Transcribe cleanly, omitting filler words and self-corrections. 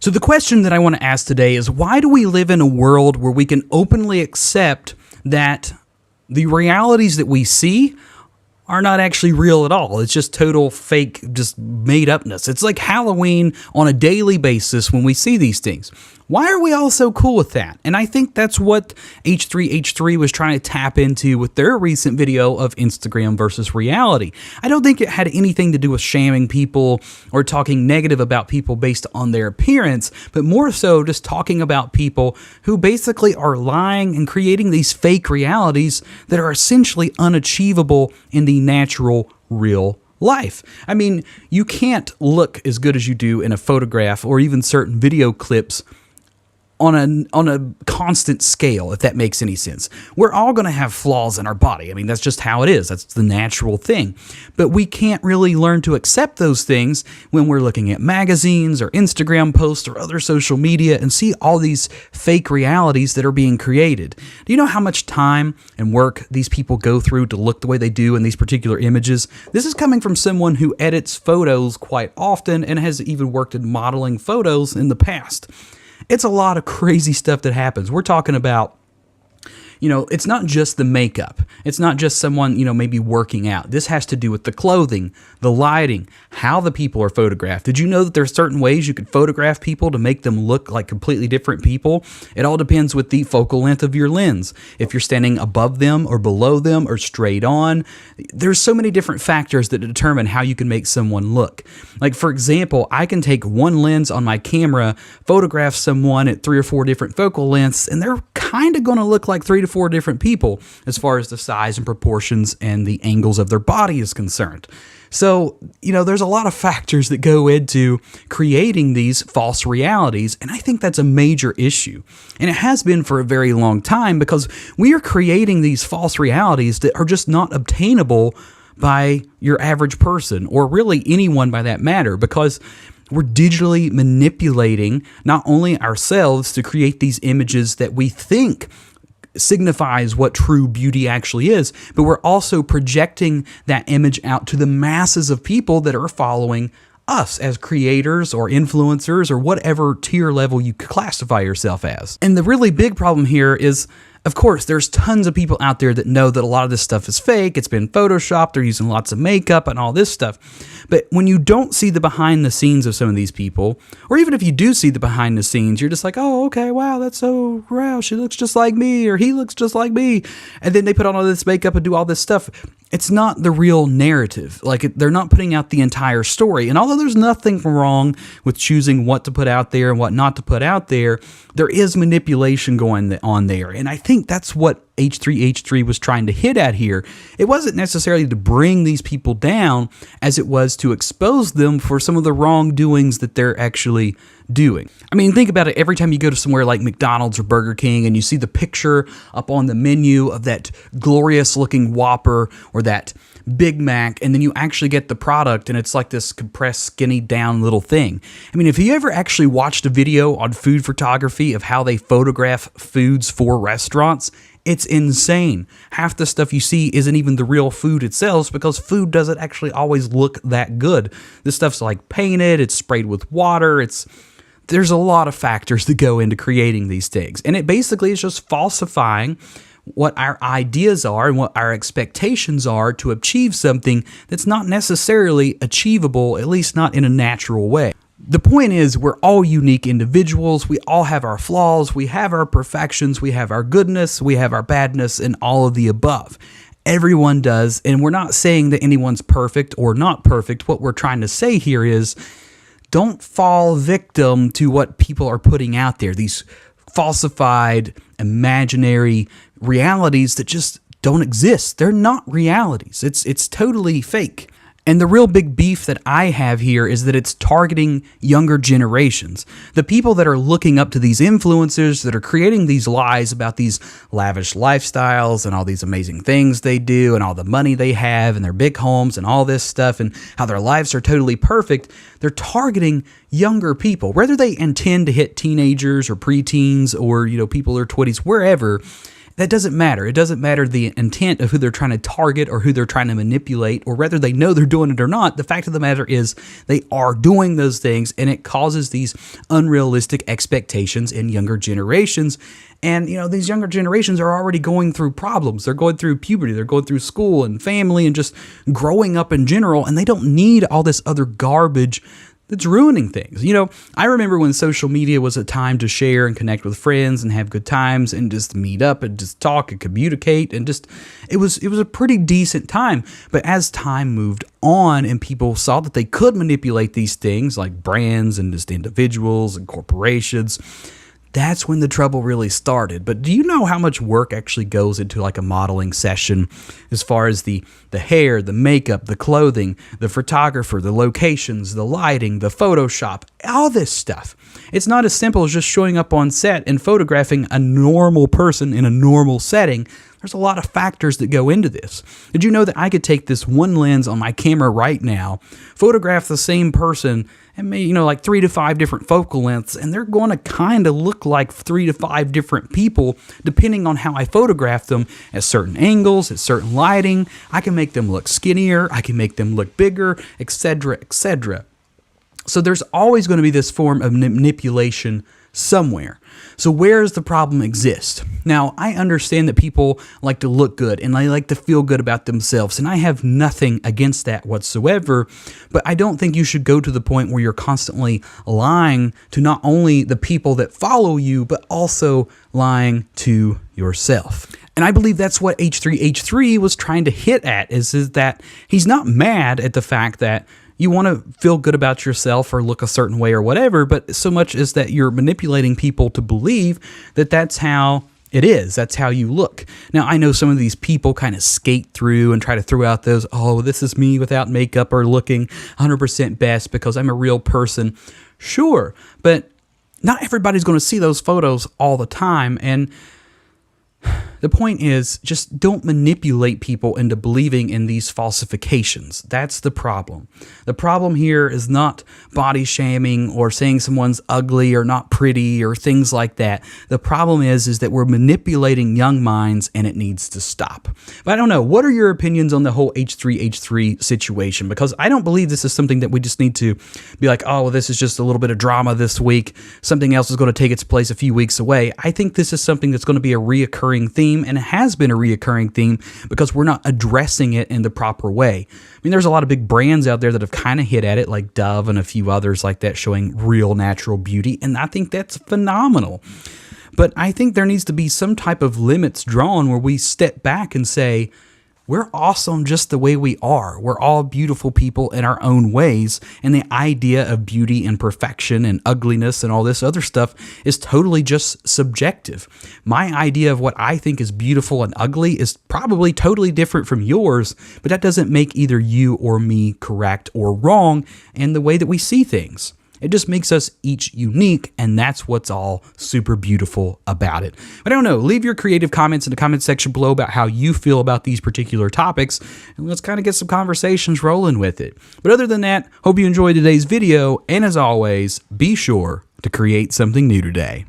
So the question that I want to ask today is, why do we live in a world where we can openly accept that the realities that we see are not actually real at all? It's just total fake, just made upness. It's like Halloween on a daily basis when we see these things. Why are we all so cool with that? And I think that's what H3H3 was trying to tap into with their recent video of Instagram versus reality. I don't think it had anything to do with shaming people or talking negative about people based on their appearance, but more so just talking about people who basically are lying and creating these fake realities that are essentially unachievable in the natural, real life. I mean, you can't look as good as you do in a photograph or even certain video clips on a constant scale, if that makes any sense. We're all going to have flaws in our body. I mean, that's just how it is. That's the natural thing. But we can't really learn to accept those things when we're looking at magazines or Instagram posts or other social media and see all these fake realities that are being created. Do you know how much time and work these people go through to look the way they do in these particular images? This is coming from someone who edits photos quite often and has even worked in modeling photos in the past. It's a lot of crazy stuff that happens. We're talking about, it's not just the makeup. It's not just someone, maybe working out. This has to do with the clothing, the lighting, how the people are photographed. Did you know that there are certain ways you could photograph people to make them look like completely different people? It all depends with the focal length of your lens. If you're standing above them or below them or straight on, there's so many different factors that determine how you can make someone look. Like, for example, I can take one lens on my camera, photograph someone at 3 or 4 different focal lengths, and they're kind of going to look like 3 to 4 different people as far as the size and proportions and the angles of their body is concerned. So, there's a lot of factors that go into creating these false realities, and I think that's a major issue. And it has been for a very long time because we are creating these false realities that are just not obtainable by your average person, or really anyone by that matter, because we're digitally manipulating not only ourselves to create these images that we think signifies what true beauty actually is, but we're also projecting that image out to the masses of people that are following us as creators or influencers or whatever tier level you classify yourself as. And the really big problem here is, of course, there's tons of people out there that know that a lot of this stuff is fake. It's been photoshopped. They're using lots of makeup and all this stuff. But when you don't see the behind the scenes of some of these people, or even if you do see the behind the scenes, you're just like, oh, okay, wow, that's so wow. She looks just like me, or he looks just like me. And then they put on all this makeup and do all this stuff. It's not the real narrative. They're not putting out the entire story. And although there's nothing wrong with choosing what to put out there and what not to put out there, there is manipulation going on there. And I think that's what H3H3 was trying to hit at here. It wasn't necessarily to bring these people down as it was to expose them for some of the wrongdoings that they're actually doing. I mean, think about it. Every time you go to somewhere like McDonald's or Burger King and you see the picture up on the menu of that glorious looking Whopper or that Big Mac, and then you actually get the product and it's like this compressed, skinny down little thing. I mean, if you ever actually watched a video on food photography of how they photograph foods for restaurants, it's insane. Half the stuff you see isn't even the real food itself because food doesn't actually always look that good. This stuff's like painted, it's sprayed with water, there's a lot of factors that go into creating these things. And it basically is just falsifying what our ideas are and what our expectations are to achieve something that's not necessarily achievable, at least not in a natural way. The point is, we're all unique individuals. We all have our flaws. We have our perfections. We have our goodness. We have our badness, and all of the above. Everyone does, and we're not saying that anyone's perfect or not perfect. What we're trying to say here is, don't fall victim to what people are putting out there, these falsified, imaginary realities that just don't exist. They're not realities. It's totally fake. And the real big beef that I have here is that it's targeting younger generations. The people that are looking up to these influencers that are creating these lies about these lavish lifestyles and all these amazing things they do and all the money they have and their big homes and all this stuff and how their lives are totally perfect, they're targeting younger people. Whether they intend to hit teenagers or preteens or, people in their 20s, wherever, That doesn't matter. It doesn't matter the intent of who they're trying to target or who they're trying to manipulate, or whether they know they're doing it or not. The fact of the matter is they are doing those things, and it causes these unrealistic expectations in younger generations. And, these younger generations are already going through problems. They're going through puberty. They're going through school and family and just growing up in general, and they don't need all this other garbage that's ruining things. I remember when social media was a time to share and connect with friends and have good times and just meet up and just talk and communicate, and just it was a pretty decent time. But as time moved on and people saw that they could manipulate these things like brands and just individuals and corporations, that's when the trouble really started. But do you know how much work actually goes into like a modeling session, as far as the hair, the makeup, the clothing, the photographer, the locations, the lighting, the Photoshop, all this stuff? It's not as simple as just showing up on set and photographing a normal person in a normal setting. There's a lot of factors that go into this. Did you know that I could take this one lens on my camera right now, photograph the same person, and maybe, like 3 to 5 different focal lengths, and they're going to kind of look like 3 to 5 different people depending on how I photograph them at certain angles, at certain lighting. I can make them look skinnier, I can make them look bigger, etc., etc. So there's always going to be this form of manipulation somewhere. So where does the problem exist? Now, I understand that people like to look good and they like to feel good about themselves, and I have nothing against that whatsoever, but I don't think you should go to the point where you're constantly lying to not only the people that follow you, but also lying to yourself. And I believe that's what H3H3 was trying to hit at, is that he's not mad at the fact that you want to feel good about yourself or look a certain way or whatever, but so much as that you're manipulating people to believe that that's how it is. That's how you look. Now, I know some of these people kind of skate through and try to throw out those, oh, this is me without makeup or looking 100% best because I'm a real person. Sure, but not everybody's going to see those photos all the time, and the point is, just don't manipulate people into believing in these falsifications. That's the problem. The problem here is not body shaming or saying someone's ugly or not pretty or things like that. The problem is that we're manipulating young minds, and it needs to stop. But I don't know. What are your opinions on the whole H3H3 situation? Because I don't believe this is something that we just need to be like, oh, well, this is just a little bit of drama this week. Something else is going to take its place a few weeks away. I think this is something that's going to be a reoccurring theme, and it has been a reoccurring theme because we're not addressing it in the proper way. I mean, there's a lot of big brands out there that have kind of hit at it, like Dove and a few others like that, showing real natural beauty, and I think that's phenomenal. But I think there needs to be some type of limits drawn where we step back and say, we're awesome just the way we are. We're all beautiful people in our own ways, and the idea of beauty and perfection and ugliness and all this other stuff is totally just subjective. My idea of what I think is beautiful and ugly is probably totally different from yours, but that doesn't make either you or me correct or wrong in the way that we see things. It just makes us each unique, and that's what's all super beautiful about it. But I don't know, leave your creative comments in the comment section below about how you feel about these particular topics, and let's kind of get some conversations rolling with it. But other than that, hope you enjoyed today's video, and as always, be sure to create something new today.